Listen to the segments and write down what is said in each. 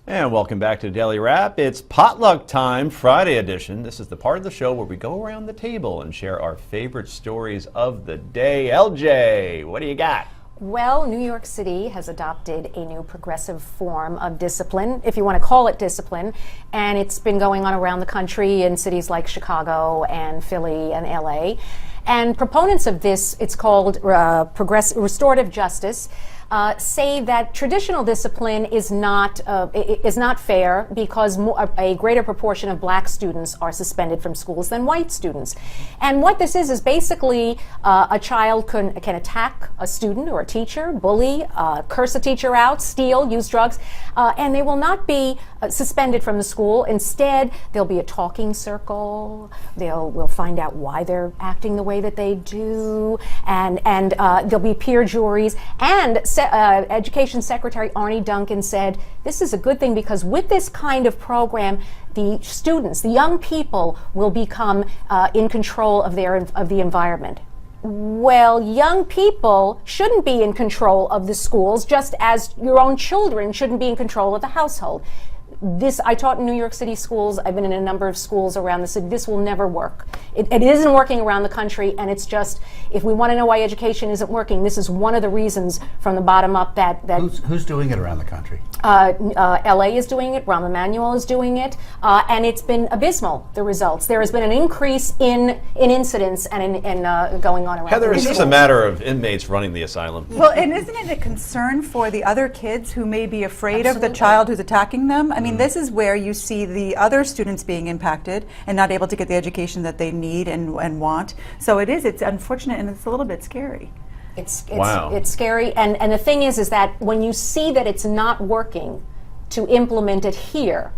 And welcome back to Daily Wrap. It's potluck time, Friday edition. This is the part of the show where we go around the table and share our favorite stories of the day. LJ, what do you got? Well, New York City has adopted a new progressive form of discipline, if you want to call it discipline, and it's been going on around the country in cities like Chicago and Philly and LA. And proponents of this, it's called restorative justice, say that traditional discipline is not fair because a greater proportion of black students are suspended from schools than white students. And what this is basically a child can attack a student or a teacher, bully, curse a teacher out, steal, use drugs, and they will not be suspended from the school. Instead, there'll be a talking circle. We'll find out why they're acting the way that they do, and there'll be peer juries. And Education Secretary Arne Duncan said this is a good thing because with this kind of program, the students, the young people, will become in control of the environment. Well, young people shouldn't be in control of the schools, just as your own children shouldn't be in control of the household. I taught in New York City schools. I've been in a number of schools around the city. This will never work. It isn't working around the country, and it's just, if we want to know why education isn't working, this is one of the reasons from the bottom up that Who's doing it around the country? LA is doing it, Rahm Emanuel is doing it, and it's been abysmal, the results. There has been an increase in incidents and in going on around. Heather, is this a matter of inmates running the asylum? Well, and isn't it a concern for the other kids who may be afraid of the child who's attacking them? I mean, this is where you see the other students being impacted and not able to get the education that they need and want. So it's unfortunate, and it's a little bit scary. It's wow. Scary, and the thing is that when you see that it's not working to implement it here,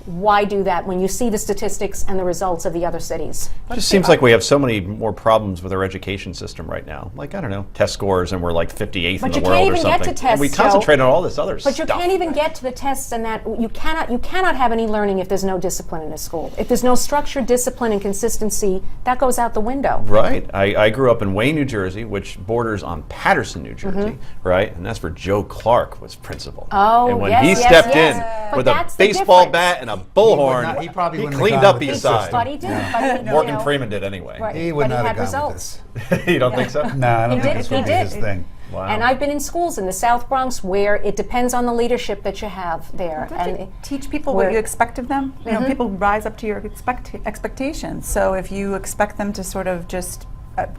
why do that when you see the statistics and the results of the other cities? It just seems like we have so many more problems with our education system right now. Like, I don't know, test scores, and we're like 58th in the world or something. But you can't even get to tests, and we concentrate on all this other stuff. But you can't even get to the tests, and that you cannot have any learning if there's no discipline in a school. If there's no structured discipline and consistency, that goes out the window. Right. I grew up in Wayne, New Jersey, which borders on Patterson, New Jersey, right? And that's where Joe Clark was principal. Oh, and when yes, he yes, stepped yes. in with But a baseball bat and a bullhorn, He probably wouldn't have cleaned gone up with his this side. system. But he did. But he, Morgan Freeman did anyway. Right. He would But not he have had gone results. with this. You don't think so? No, I don't He think did, this he would be did. his thing. Wow. And I've been in schools in the South Bronx where it depends on the leadership that you have there. And teach people what you expect of them. You know, people rise up to your expectations. So if you expect them to sort of just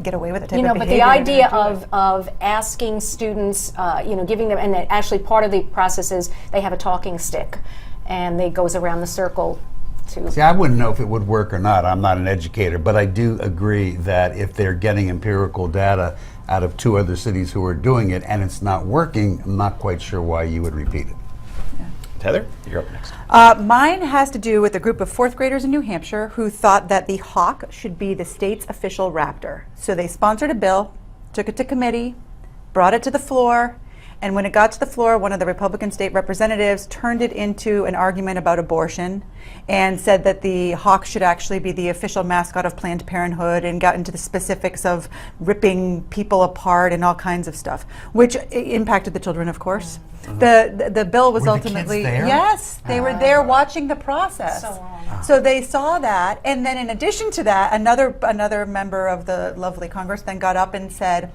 get away with it, type of but the behavior, idea of asking students, giving them, and actually part of the process is they have a talking stick, and they goes around the circle. See, I wouldn't know if it would work or not. I'm not an educator, but I do agree that if they're getting empirical data out of 2 other cities who are doing it and it's not working, I'm not quite sure why you would repeat it. Heather, you're up next. Mine has to do with a group of 4th graders in New Hampshire who thought that the hawk should be the state's official raptor. So they sponsored a bill, took it to committee, brought it to the floor, and when it got to the floor, one of the Republican state representatives turned it into an argument about abortion and said that the hawk should actually be the official mascot of Planned Parenthood, and got into the specifics of ripping people apart and all kinds of stuff, which impacted the children, of course. The bill was Were the ultimately, kids there? yes, they were there watching the process. So they saw that, and then in addition to that, another member of the lovely Congress then got up and said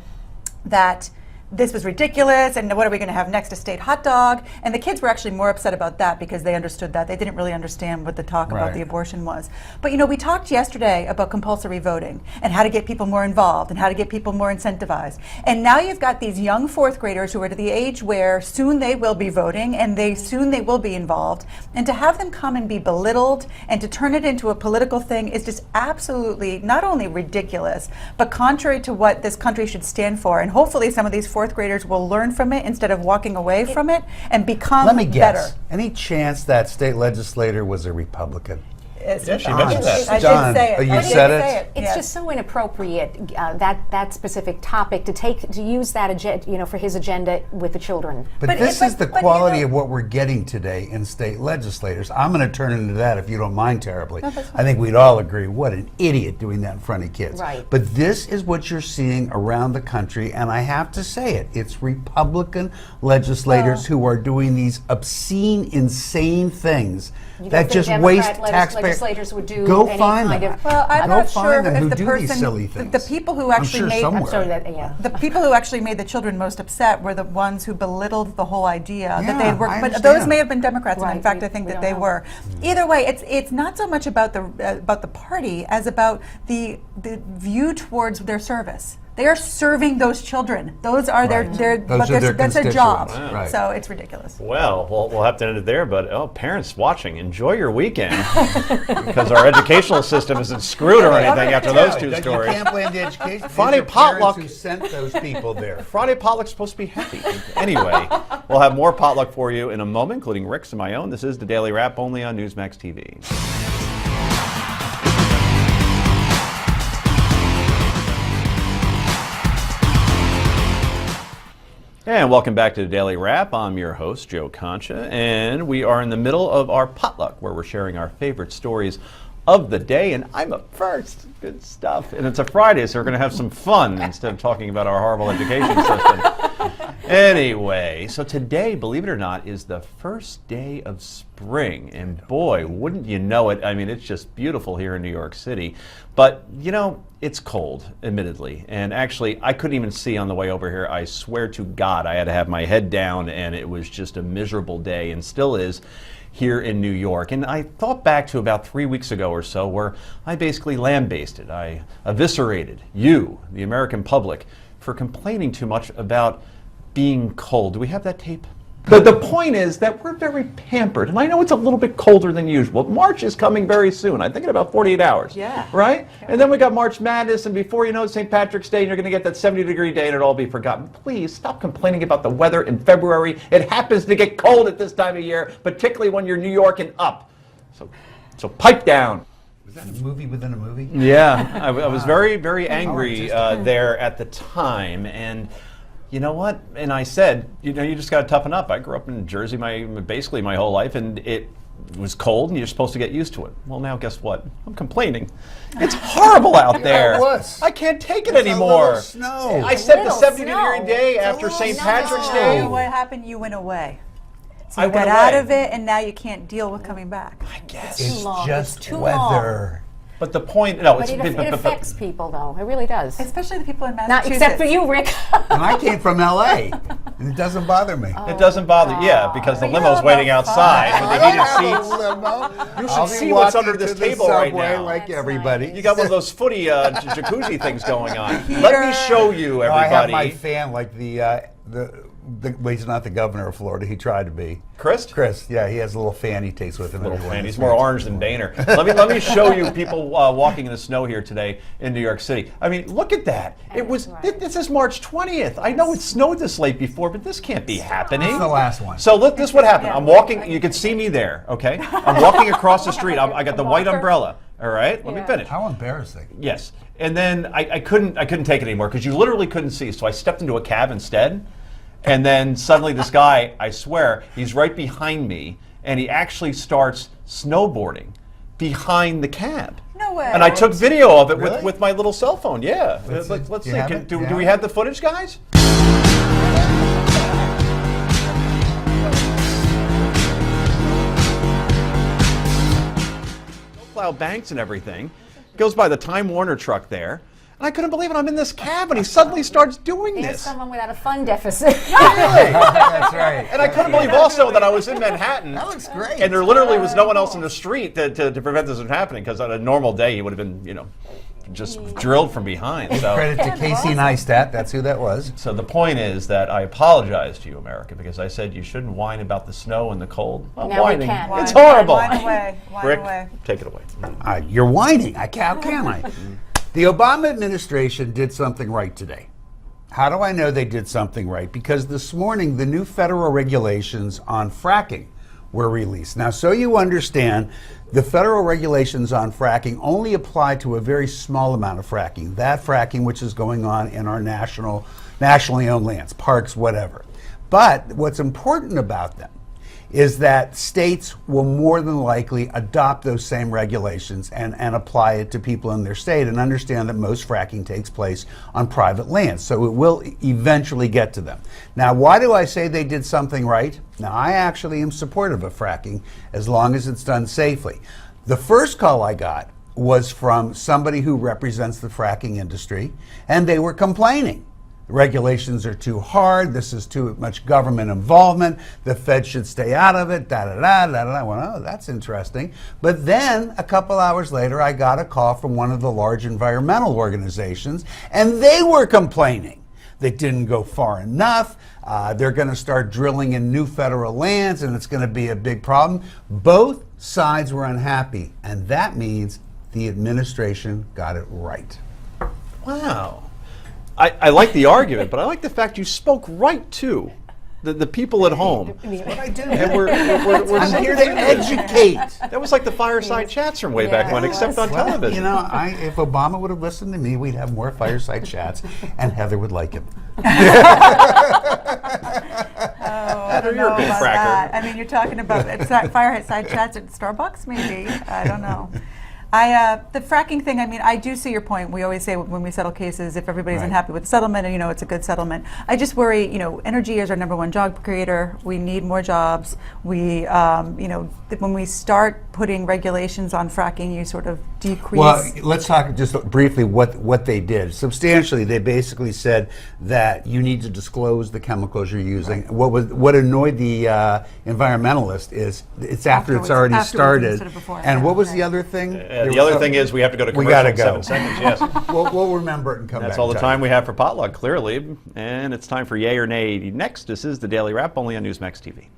that this was ridiculous, and what are we going to have next, a state hot dog? And the kids were actually more upset about that because they understood that. They didn't really understand what the talk about the abortion was. But we talked yesterday about compulsory voting and how to get people more involved and how to get people more incentivized. And now you've got these young 4th graders who are to the age where soon they will be voting and soon they will be involved. And to have them come and be belittled and to turn it into a political thing is just absolutely not only ridiculous, but contrary to what this country should stand for. And hopefully some of these 4th graders will learn from it instead of walking away from it and become Let me better. guess. Any chance that state legislator was a Republican? Yeah, she mentioned that. I Done. did say it. Oh, you I did said say it? It's yes. just so inappropriate that specific topic to use that for his agenda with the children. But this is the quality of what we're getting today in state legislators. I'm going to turn into that if you don't mind terribly. I think we'd all agree, what an idiot doing that in front of kids. Right. But this is what you're seeing around the country, and I have to say it. It's Republican legislators who are doing these obscene, insane things You don't that think just Democrat waste taxpayer. legislators would do Go any find kind them. of- Well, I'm Go not find sure them if who the do person, these silly the things. people who I'm actually sure made, somewhere. I'm sorry that, yeah. the people who actually made the children most upset were the ones who belittled the whole idea that Yeah, they had worked. I But understand. those may have been Democrats, and in Right, fact, we- I think we that don't they know. were. Either way, it's not so much about the party as about the view towards their service. They are serving those children. Those are Right. their Those but are their that's a job. constituents. Right. So it's ridiculous. Well, we'll have to end it there, but parents watching, enjoy your weekend because our educational system isn't screwed or anything after those two stories. You can't blame the education. Friday These are parents potluck. who sent those people there. Friday potluck's supposed to be happy. Anyway, we'll have more potluck for you in a moment, including Rick's and my own. This is the Daily Wrap, only on Newsmax TV. And welcome back to the Daily Wrap. I'm your host, Joe Concha, and we are in the middle of our potluck where we're sharing our favorite stories of the day, and I'm up first. Good stuff. And it's a Friday, so we're going to have some fun instead of talking about our horrible education system. Anyway, so today, believe it or not, is the first day of spring, and boy, wouldn't you know it, I mean, it's just beautiful here in New York City. But, you know, it's cold, admittedly, and actually, I couldn't even see on the way over here. I swear to God, I had to have my head down, and it was just a miserable day, and still is, here in New York. And I thought back to about 3 weeks ago or so where I basically lambasted, I eviscerated you, the American public, for complaining too much about being cold. Do we have that tape? The point is that we're very pampered, and I know it's a little bit colder than usual. March is coming very soon. I think in about 48 hours. Yeah. Right? And then we got March Madness, and before you know it, St. Patrick's Day, and you're going to get that 70-degree day, and it'll all be forgotten. Please stop complaining about the weather in February. It happens to get cold at this time of year, particularly when you're New York and up. So pipe down. Was that a movie within a movie? Yeah, I was very, very angry there at the time, and you know what? And I said, you know, you just got to toughen up. I grew up in Jersey basically my whole life, and it was cold, and you're supposed to get used to it. Well, now guess what? I'm complaining. It's horrible out there. it was. I can't take it It's a anymore. little snow. I said the Little 70-degree snow. day It's a after little St. snow. Patrick's No. Day. So what happened? You went away. So I you got went out away. of it, and now you can't deal with coming back. I guess. It's long. just It's too weather. But the point, no, But it's it affects people, though. It really does. Especially the people in Not Massachusetts. except for you, Rick. And I came from LA, and it doesn't bother me. It doesn't bother, yeah, because the But you're limo's on waiting the outside with the heated seats. You should see what's under this table right now. like That's everybody. nice. You got one of those footy jacuzzi things going on. Let me show you, No, I have my everybody. fan like well, he's not the governor of Florida. He tried to be. Chris? Yeah, he has a little fan he takes with him. Little everywhere fan. he He's more goes. orange than Boehner. Let me show you people walking in the snow here today in New York City. I mean, look at that. It was. This is March 20th. I know it snowed this late before, but this can't be happening. It's the last one. So this is what happened. I'm walking. You can see me there. Okay. I'm walking across the street. I got the white umbrella. All right. Let me Yeah. finish. How embarrassing. Yes. And then I couldn't take it anymore because you literally couldn't see. So I stepped into a cab instead. And then suddenly this guy, I swear, he's right behind me, and he actually starts snowboarding behind the cab. No way. And I took video of it Really? with my little cell phone. Yeah. Let's see. Let's Do see. you have it? Do Do you we have have the footage, guys? Snowplow banks and everything. Goes by the Time Warner truck there. And I couldn't believe it. I'm in this cab, and he suddenly starts doing There's this. someone without a fun deficit. That's right. And I couldn't believe also that I was in Manhattan. That looks great. And there literally was no one else in the street to prevent this from happening, because on a normal day he would have been, you know, just drilled from behind. So, Credit to Casey Neistat. That's who that was. so the point is that I apologize to you, America, because I said you shouldn't whine about the snow and the cold. I'm Now we whining. can. It's horrible. Wine away. Wine Rick, away. take it away. You're whining. How can I? The Obama administration did something right today. How do I know they did something right? Because this morning, the new federal regulations on fracking were released. Now, so you understand, the federal regulations on fracking only apply to a very small amount of fracking, that fracking which is going on in our nationally owned lands, parks, whatever. But what's important about them is that states will more than likely adopt those same regulations and apply it to people in their state, and understand that most fracking takes place on private lands. So it will eventually get to them. Now, why do I say they did something right? Now, I actually am supportive of fracking as long as it's done safely. The first call I got was from somebody who represents the fracking industry, and they were complaining. Regulations are too hard. This is too much government involvement. The Fed should stay out of it. Da da da da da. I went, oh, that's interesting. But then a couple hours later, I got a call from one of the large environmental organizations, and they were complaining. They didn't go far enough. They're going to start drilling in new federal lands, and it's going to be a big problem. Both sides were unhappy, and that means the administration got it right. Wow. I like the argument, but I like the fact you spoke right to the people at home. That's what I do. And we're I'm here to educate. That was like the fireside chats from way back when, except on Well, television. you know, if Obama would have listened to me, we'd have more fireside chats, and Heather would like him. I don't you're a know big about cracker. that. I mean, you're talking about fireside chats at Starbucks, maybe. I don't know. The fracking thing, I mean, I do see your point. We always say when we settle cases, if everybody's Right. unhappy with the settlement, and, it's a good settlement. I just worry, energy is our #1 job creator. We need more jobs. We, when we start putting regulations on fracking, you sort of decrease. Well, let's talk just briefly what they did. Substantially, they basically said that you need to disclose the chemicals you're using. What annoyed the environmentalist is it's after it's already Afterwards started. instead of before. And Yeah, what was right. the other thing? The other thing is we have to go to We commercial gotta in go. 7 seconds, yes. We'll remember it and come back. That's all the and tell time you. we have for Potluck, clearly. And it's time for Yay or Nay. Next, this is the Daily Wrap, only on Newsmax TV.